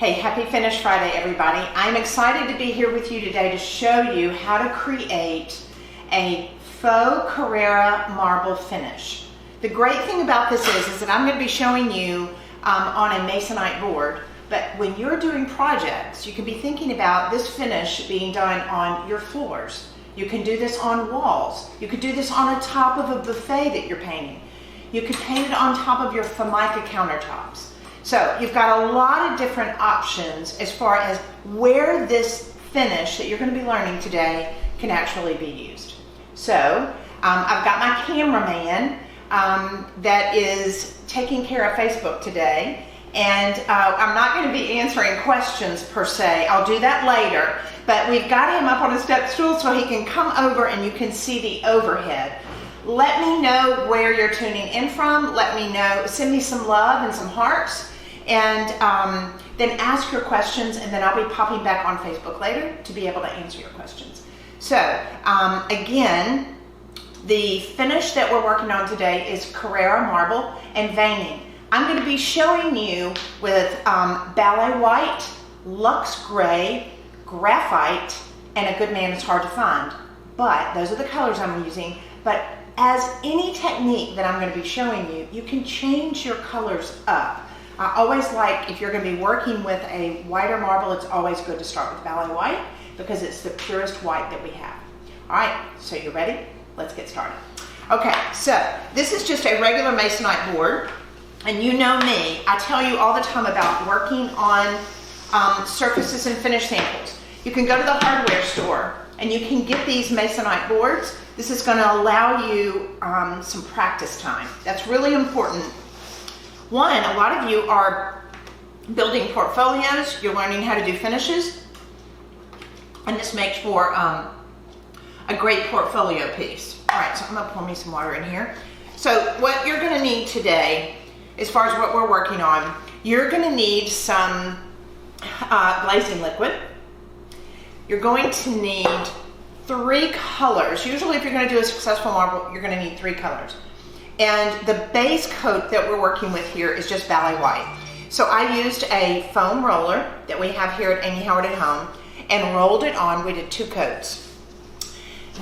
Hey, happy Finish Friday, everybody. I'm excited to be here with you today to show you how to create a faux Carrara marble finish. The great thing about this is that I'm going to be showing you on a masonite board, but when you're doing projects, you can be thinking about this finish being done on your floors. You can do this on walls. You could do this on the top of a buffet that you're painting. You could paint it on top of your Formica countertops. So you've got a lot of different options as far as where this finish that you're going to be learning today can actually be used. So I've got my cameraman that is taking care of Facebook today, and I'm not going to be answering questions per se. I'll do that later, but we've got him up on a step stool so he can come over and you can see the overhead. Let me know where you're tuning in from. Let me know, send me some love and some hearts, and then ask your questions, and then I'll be popping back on Facebook later to be able to answer your questions. So again, the finish that we're working on today is Carrara marble and veining. I'm going to be showing you with Ballet white, Luxe gray, Graphite, and a good man is hard to find. But those are the colors I'm using. But as any technique that I'm going to be showing you, you can change your colors up. I always like, if you're going to be working with a whiter marble, it's always good to start with Ballet white because it's the purest white that we have. All right, so you ready? Let's get started. Okay, so this is just a regular masonite board, and you know me, I tell you all the time about working on surfaces and finish samples. You can go to the hardware store and you can get these masonite boards. This is going to allow you some practice time. That's really important. One, a lot of you are building portfolios, you're learning how to do finishes, and this makes for a great portfolio piece. All right, so I'm gonna pour me some water in here. So what you're gonna need today, as far as what we're working on, you're gonna need some glazing liquid. You're going to need 3 colors. Usually if you're gonna do a successful marble, you're gonna need 3 colors. And the base coat that we're working with here is just Ballet white. So I used a foam roller that we have here at Amy Howard at Home and rolled it on. We did 2 coats.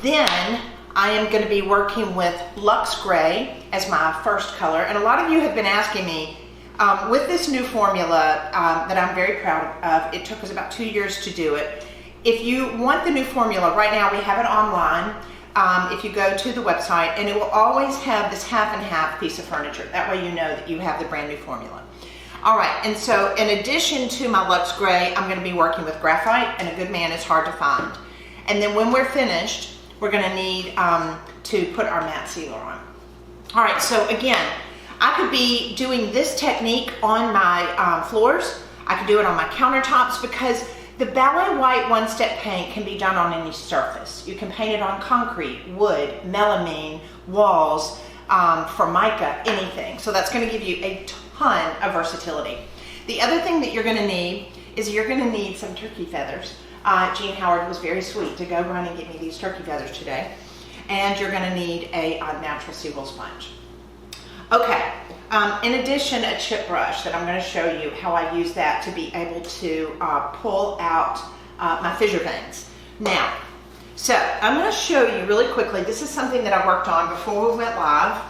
Then I am going to be working with Luxe gray as my first color. And a lot of you have been asking me, with this new formula that I'm very proud of, it took us about 2 years to do it. If you want the new formula, right now we have it online. If you go to the website, and it will always have this half and half piece of furniture. That way you know that you have the brand new formula. All right, and so in addition to my Luxe gray, I'm going to be working with Graphite, and a good man is hard to find. And then when we're finished, we're going to need to put our matte sealer on. All right, so again, I could be doing this technique on my floors. I could do it on my countertops because the Ballet white one-step paint can be done on any surface. You can paint it on concrete, wood, melamine, walls, Formica, anything. So that's going to give you a ton of versatility. The other thing that you're going to need is you're going to need some turkey feathers. Jean Howard was very sweet to go run and get me these turkey feathers today. And you're going to need a natural seagull sponge. Okay, in addition, a chip brush that I'm going to show you how I use that to be able to pull out my fissure veins. Now, so I'm going to show you really quickly. This is something that I worked on before we went live,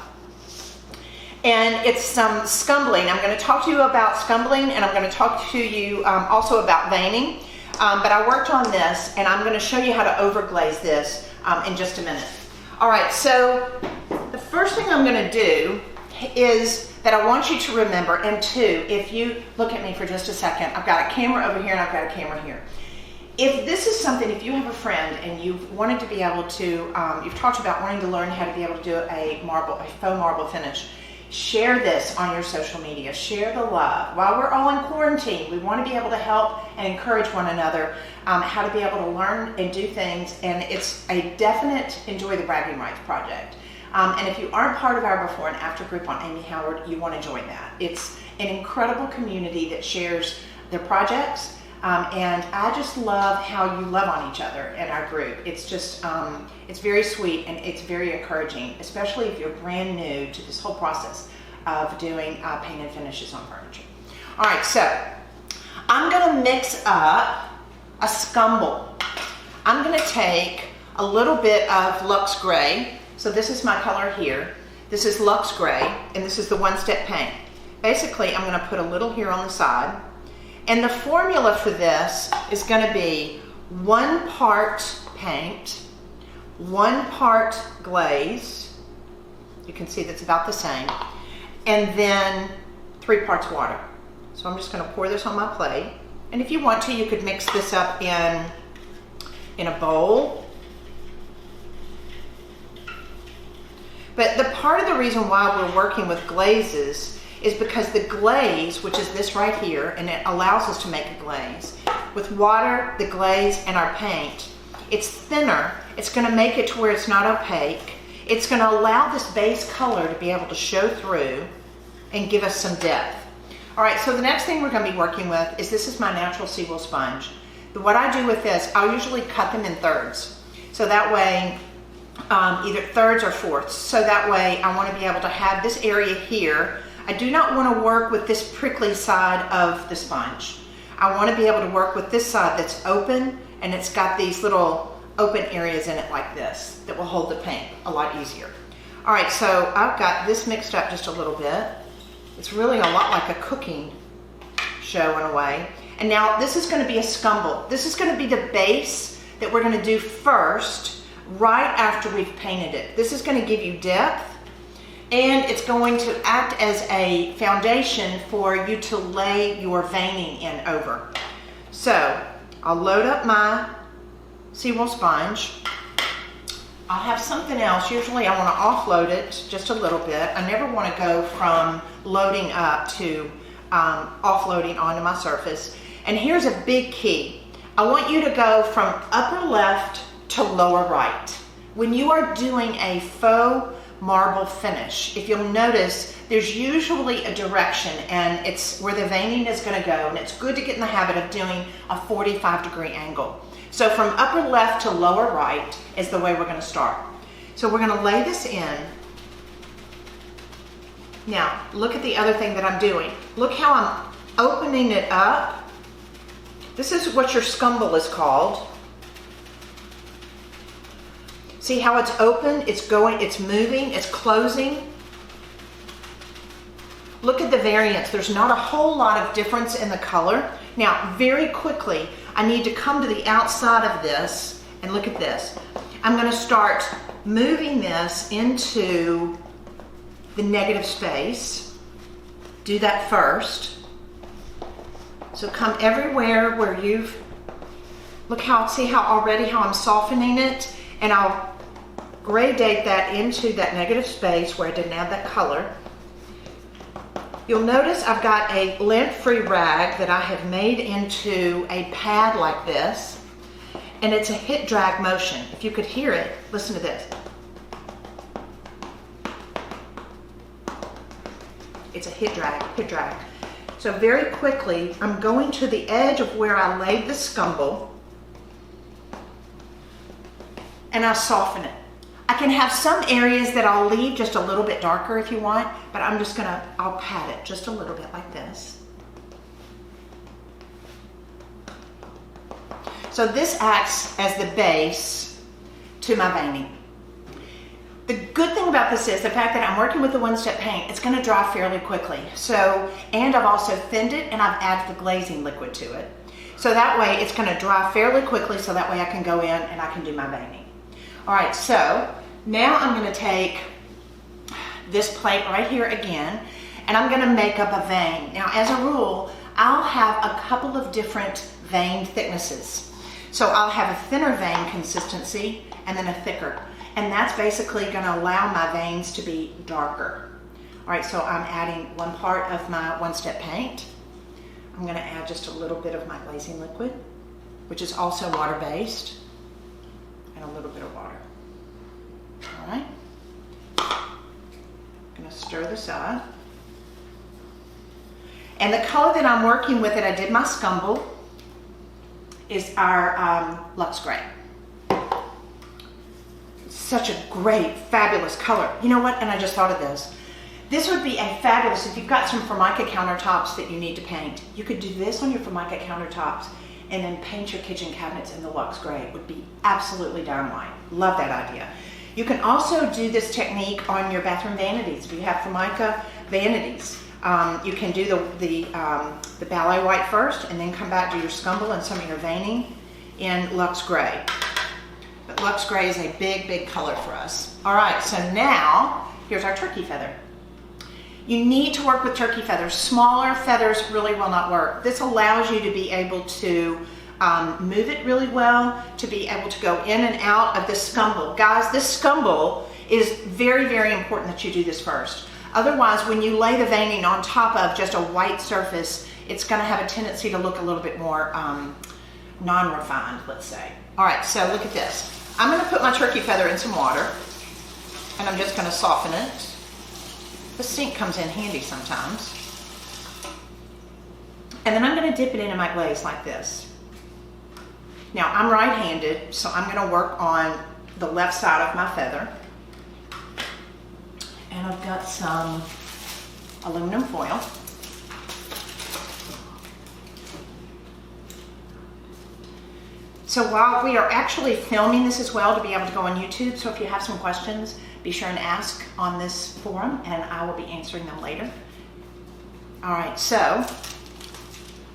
and it's some scumbling. I'm going to talk to you about scumbling, and I'm going to talk to you also about veining, but I worked on this, and I'm going to show you how to overglaze this in just a minute. All right, so the first thing I'm going to do is that I want you to remember, and 2, if you look at me for just a second, I've got a camera over here and I've got a camera here. If this is something, if you have a friend and you've wanted to be able to, you've talked about wanting to learn how to be able to do a faux marble finish, share this on your social media, share the love. While we're all in quarantine, we want to be able to help and encourage one another how to be able to learn and do things, and it's a definite Enjoy the Bragging Rights project. And if you aren't part of our before and after group on Amy Howard, you want to join that. It's an incredible community that shares their projects, and I just love how you love on each other in our group. It's just, it's very sweet and it's very encouraging, especially if you're brand new to this whole process of doing paint and finishes on furniture. All right, so I'm gonna mix up a scumble. I'm gonna take a little bit of Luxe Gray. So this is my color here. This is Luxe Gray, and this is the one-step paint. Basically, I'm gonna put a little here on the side. And the formula for this is gonna be 1 part paint, 1 part glaze. You can see that's about the same. And then 3 parts water. So I'm just gonna pour this on my plate. And if you want to, you could mix this up in a bowl. But the part of the reason why we're working with glazes is because the glaze, which is this right here, and it allows us to make a glaze. With water, the glaze, and our paint, it's thinner. It's gonna make it to where it's not opaque. It's gonna allow this base color to be able to show through and give us some depth. All right, so the next thing we're gonna be working with is this is my natural seaweed sponge. What I do with this, I'll usually cut them in thirds. So that way, either thirds or fourths. So that way I wanna be able to have this area here. I do not wanna work with this prickly side of the sponge. I wanna be able to work with this side that's open, and it's got these little open areas in it like this that will hold the paint a lot easier. All right, so I've got this mixed up just a little bit. It's really a lot like a cooking show in a way. And now this is gonna be a scumble. This is gonna be the base that we're gonna do first, right after we've painted it. This is gonna give you depth, and it's going to act as a foundation for you to lay your veining in over. So I'll load up my seaweed sponge. I'll have something else. Usually I want to offload it just a little bit. I never want to go from loading up to offloading onto my surface. And here's a big key. I want you to go from upper left to lower right. When you are doing a faux marble finish, if you'll notice, there's usually a direction, and it's where the veining is going to go, and it's good to get in the habit of doing a 45-degree angle. So from upper left to lower right is the way we're going to start. So we're going to lay this in. Now, look at the other thing that I'm doing. Look how I'm opening it up. This is what your scumble is called. See how it's open, it's going, it's moving, it's closing. Look at the variance. There's not a whole lot of difference in the color. Now, very quickly, I need to come to the outside of this, and look at this. I'm gonna start moving this into the negative space. Do that first. So come everywhere where you've, look how, see how already how I'm softening it, and I'll gradate that into that negative space where I didn't add that color. You'll notice I've got a lint-free rag that I have made into a pad like this, and it's a hit drag motion. If you could hear it, listen to this. It's a hit drag. So very quickly, I'm going to the edge of where I laid the scumble, and I soften it. I can have some areas that I'll leave just a little bit darker if you want, but I'm just gonna, I'll pat it just a little bit like this. So this acts as the base to my veining. The good thing about this is the fact that I'm working with the one-step paint, it's gonna dry fairly quickly. So, and I've also thinned it and I've added the glazing liquid to it. So that way it's gonna dry fairly quickly, so that way I can go in and I can do my veining. All right, so now I'm gonna take this plate right here again, and I'm gonna make up a vein. Now, as a rule, I'll have a couple of different vein thicknesses. So I'll have a thinner vein consistency and then a thicker. And that's basically gonna allow my veins to be darker. All right, so I'm adding 1 part of my one-step paint. I'm gonna add just a little bit of my glazing liquid, which is also water-based, and a little bit of water. All right. I'm gonna stir this up. And the color that I'm working with that I did my scumble is our Luxe Gray. Such a great, fabulous color. You know what? And I just thought of this. This would be a fabulous, if you've got some Formica countertops that you need to paint, you could do this on your Formica countertops and then paint your kitchen cabinets in the Luxe Gray. It would be absolutely dynamite. Love that idea. You can also do this technique on your bathroom vanities. If you have Formica vanities, you can do the Ballet white first and then come back to your scumble and some of your veining in Luxe Gray. But Luxe Gray is a big, big color for us. All right, so now here's our turkey feather. You need to work with turkey feathers. Smaller feathers really will not work. This allows you to be able to move it really well, to be able to go in and out of the scumble. Guys, this scumble is very, very important that you do this first. Otherwise, when you lay the veining on top of just a white surface, it's gonna have a tendency to look a little bit more non-refined, let's say. All right, so look at this. I'm gonna put my turkey feather in some water and I'm just gonna soften it. The sink comes in handy sometimes. And then I'm gonna dip it into my glaze like this. Now I'm right-handed, so I'm gonna work on the left side of my feather. And I've got some aluminum foil. So while we are actually filming this as well to be able to go on YouTube, so if you have some questions, be sure and ask on this forum and I will be answering them later. All right, so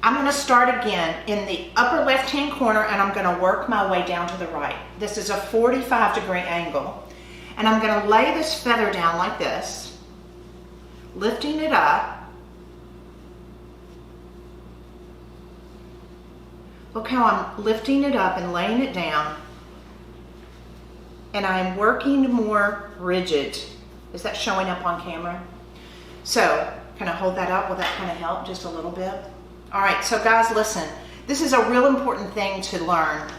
I'm gonna start again in the upper left-hand corner and I'm gonna work my way down to the right. This is a 45-degree angle. And I'm gonna lay this feather down like this, lifting it up. Look how I'm lifting it up and laying it down. And I'm working more rigid. Is that showing up on camera? So, can I hold that up? Will that kind of help just a little bit? All right, so guys, listen. This is a real important thing to learn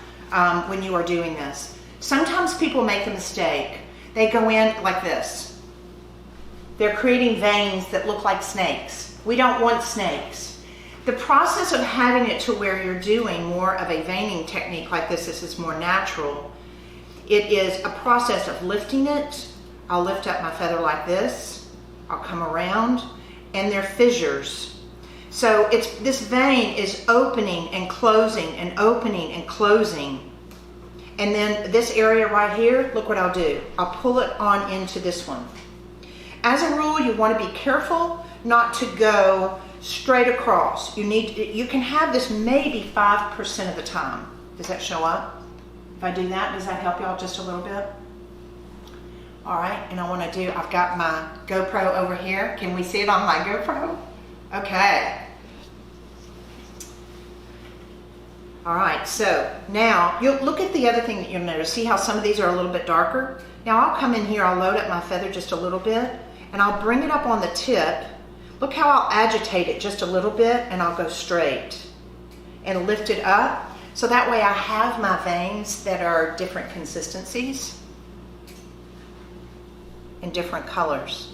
when you are doing this. Sometimes people make a mistake. They go in like this. They're creating veins that look like snakes. We don't want snakes. The process of having it to where you're doing more of a veining technique like this is more natural. It is a process of lifting it. I'll lift up my feather like this. I'll come around and they're fissures. So this vein is opening and closing and opening and closing. And then this area right here, look what I'll do. I'll pull it on into this one. As a rule, you want to be careful not to go straight across. You can have this maybe 5% of the time. Does that show up? If I do that, does that help y'all just a little bit? All right, and I've got my GoPro over here. Can we see it on my GoPro? Okay. All right, so now you'll look at the other thing that you'll notice. See how some of these are a little bit darker? Now I'll come in here, I'll load up my feather just a little bit, and I'll bring it up on the tip. Look how I'll agitate it just a little bit, and I'll go straight and lift it up. So that way I have my veins that are different consistencies and different colors.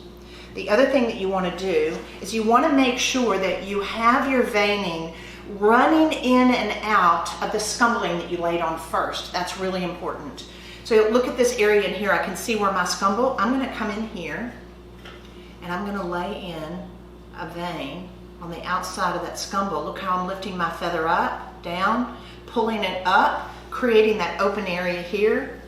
The other thing that you want to do is you want to make sure that you have your veining running in and out of the scumbling that you laid on first. That's really important. So look at this area in here. I can see where my scumble, I'm going to come in here and I'm going to lay in a vein on the outside of that scumble. Look how I'm lifting my feather up, down, pulling it up, creating that open area here.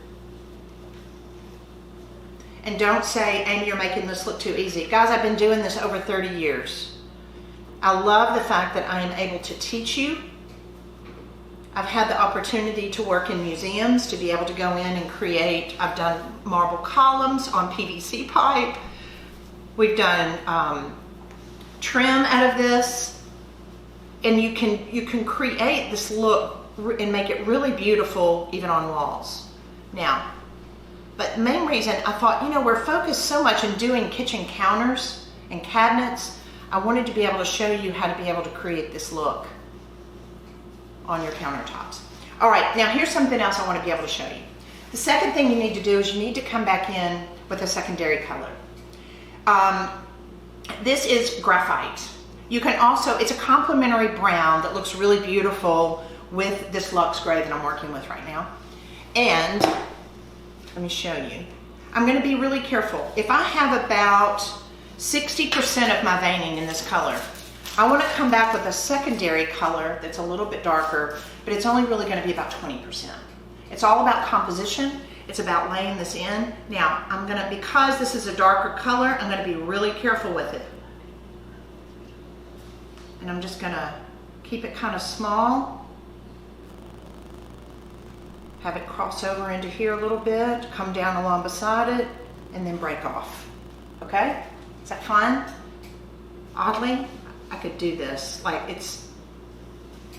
And don't say, Amy, you're making this look too easy. Guys, I've been doing this over 30 years. I love the fact that I am able to teach you. I've had the opportunity to work in museums, to be able to go in and create. I've done marble columns on PVC pipe. We've done trim out of this. And you can create this look and make it really beautiful even on walls. Now, but the main reason I thought, we're focused so much on doing kitchen counters and cabinets. I wanted to be able to show you how to be able to create this look on your countertops. All right, now here's something else I want to be able to show you. The second thing you need to do is you need to come back in with a secondary color. This is graphite. You can also, it's a complementary brown that looks really beautiful with this Luxe Gray that I'm working with right now. And let me show you. I'm going to be really careful. If I have about 60% of my veining in this color. I want to come back with a secondary color that's a little bit darker, but it's only really going to be about 20%. It's all about composition. It's about laying this in. Now, I'm going to, because this is a darker color, I'm going to be really careful with it. And I'm just going to keep it kind of small. Have it cross over into here a little bit, come down along beside it, and then break off. Okay? Is that fun? Oddly, I could do this. Like, it's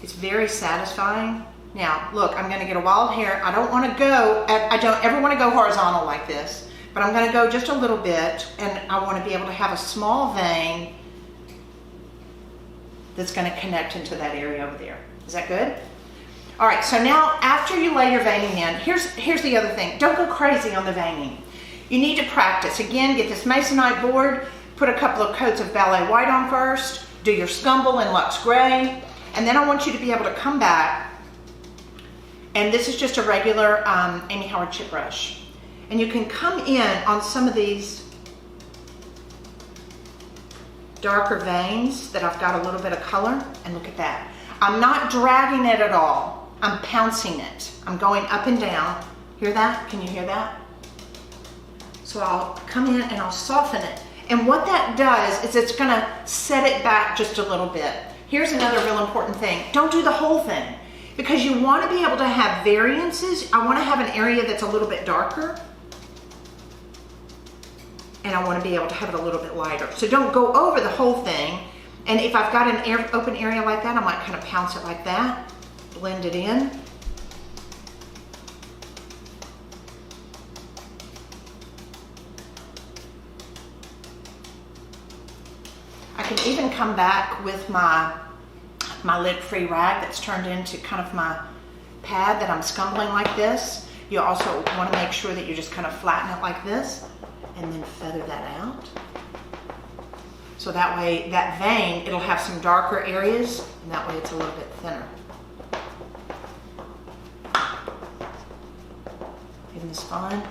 very satisfying. Now, look, I'm going to get a wild hair. I don't want to go, I don't ever want to go horizontal like this, but I'm going to go just a little bit, and I want to be able to have a small vein that's going to connect into that area over there. Is that good? All right, so now after you lay your veining in, here's the other thing. Don't go crazy on the veining. You need to practice. Again, get this masonite board, put a couple of coats of Ballet white on first, do your scumble in Luxe gray, and then I want you to be able to come back, and this is just a regular Amy Howard chip brush. And you can come in on some of these darker veins that I've got a little bit of color, and look at that. I'm not dragging it at all. I'm pouncing it. I'm going up and down. Hear that? Can you hear that? So I'll come in and I'll soften it. And what that does is it's gonna set it back just a little bit. Here's another real important thing. Don't do the whole thing, because you wanna be able to have variances. I wanna have an area that's a little bit darker, and I wanna be able to have it a little bit lighter. So don't go over the whole thing. And if I've got an open area like that, I might kind of pounce it like that, blend it in. I can even come back with my lid-free rag that's turned into kind of my pad that I'm scumbling like this. You also want to make sure that you just kind of flatten it like this and then feather that out. So that way, that vein, it'll have some darker areas, and that way it's a little bit thinner. Isn't this fun?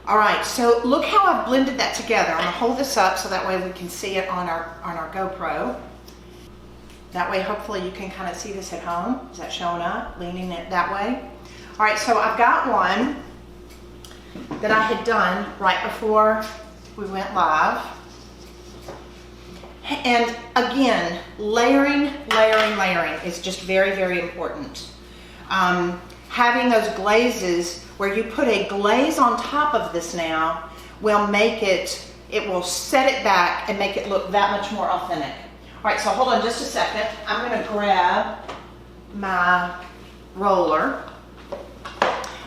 All right, so look how I've blended that together. I'm gonna hold this up so that way we can see it on our GoPro. That way, hopefully you can kind of see this at home. Is that showing up? Leaning it that way. All right, so I've got one that I had done right before we went live. And again, layering is just very, very important. Having those glazes where you put a glaze on top of this now will make it will set it back and make it look that much more authentic. All right, so hold on just a second. I'm gonna grab my roller.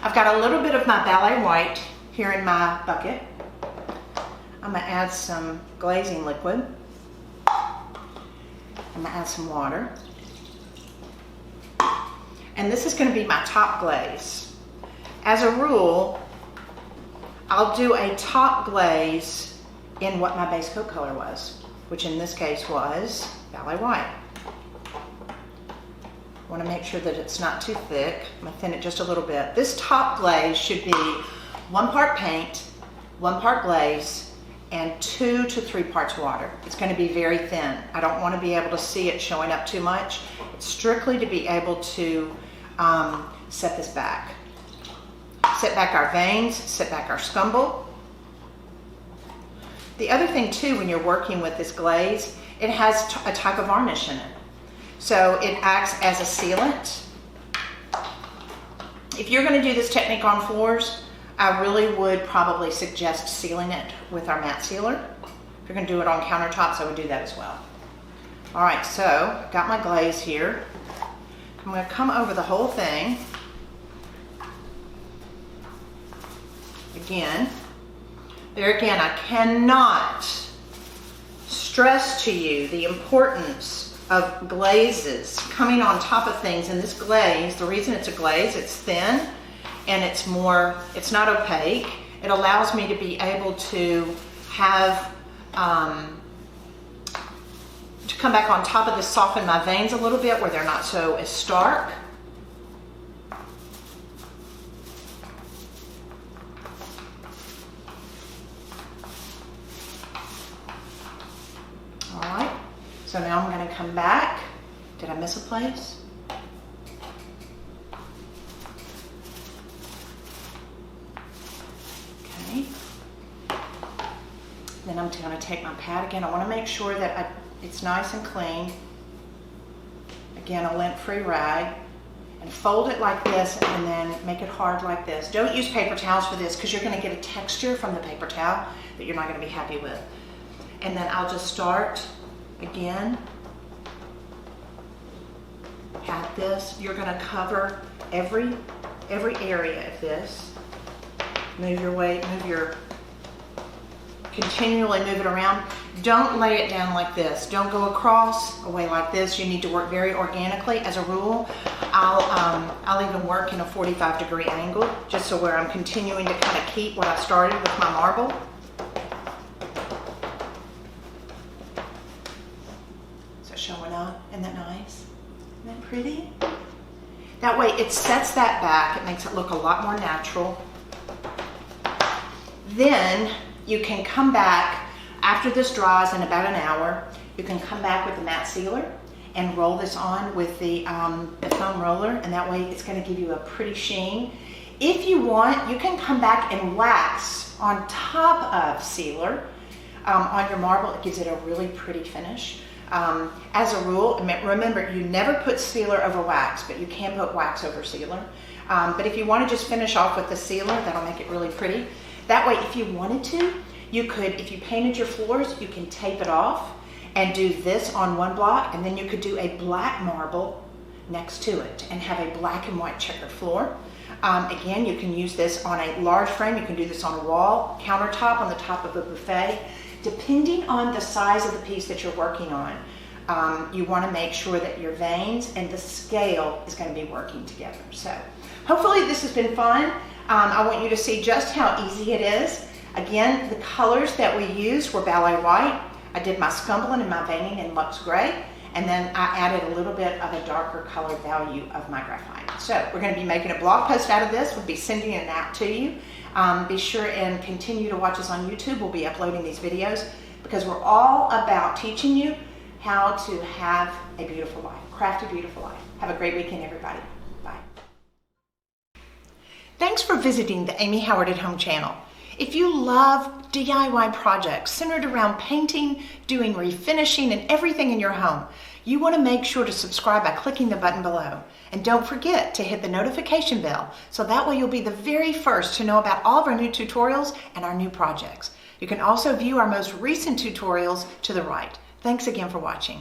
I've got a little bit of my Ballet white here in my bucket. I'm gonna add some glazing liquid. I'm gonna add some water. And this is gonna be my top glaze. As a rule, I'll do a top glaze in what my base coat color was, which in this case was Ballet white. I wanna make sure that it's not too thick. I'm gonna thin it just a little bit. This top glaze should be 1 part paint, 1 part glaze, and 2 to 3 parts water. It's going to be very thin. I don't want to be able to see it showing up too much. It's strictly to be able to set this back. Set back our veins, set back our scumble. The other thing too, when you're working with this glaze, it has a type of varnish in it. So it acts as a sealant. If you're going to do this technique on floors, I really would probably suggest sealing it with our matte sealer. If you're going to do it on countertops, I would do that as well. All right, so I've got my glaze here. I'm going to come over the whole thing. Again, I cannot stress to you the importance of glazes coming on top of things. And this glaze, the reason it's a glaze, it's thin, and it's not opaque. It allows me to be able to have, to come back on top of this, soften my veins a little bit where they're not so as stark. So now I'm going to come back. Did I miss a place? Okay. Then I'm going to take my pad again. I want to make sure that it's nice and clean. Again, a lint-free rag. And fold it like this and then make it hard like this. Don't use paper towels for this because you're going to get a texture from the paper towel that you're not going to be happy with. And then I'll just start again at this. You're going to cover every area of this. Move your weight, continually move it around. Don't lay it down like this. Don't go across, away like this. You need to work very organically. As a rule, I'll even work in a 45-degree angle, just so where I'm continuing to kind of keep what I started with my marble. So showing up, isn't that nice? Isn't that pretty? That way it sets that back. It makes it look a lot more natural. Then you can come back after this dries in about an hour. You can come back with the matte sealer and roll this on with the foam roller, and that way it's going to give you a pretty sheen. If you want, you can come back and wax on top of sealer on your marble. It gives it a really pretty finish. As a rule, remember, you never put sealer over wax, but you can put wax over sealer. But if you want to just finish off with the sealer, that'll make it really pretty. That way, if you wanted to, you could, if you painted your floors, you can tape it off and do this on one block, and then you could do a black marble next to it and have a black and white checkered floor. Again, you can use this on a large frame. You can do this on a wall, countertop, on the top of a buffet. Depending on the size of the piece that you're working on, you want to make sure that your veins and the scale is going to be working together. So hopefully this has been fun. I want you to see just how easy it is. Again, the colors that we used were Ballet white. I did my scumbling and my veining in Luxe gray, and then I added a little bit of a darker color value of my graphite. So we're going to be making a blog post out of this. We'll be sending it out to you. Be sure and continue to watch us on YouTube. We'll be uploading these videos because we're all about teaching you how to have a beautiful life, craft a beautiful life. Have a great weekend, everybody. Bye. Thanks for visiting the Amy Howard at Home channel. If you love DIY projects centered around painting, doing refinishing, and everything in your home, you want to make sure to subscribe by clicking the button below. And don't forget to hit the notification bell, so that way you'll be the very first to know about all of our new tutorials and our new projects. You can also view our most recent tutorials to the right. Thanks again for watching.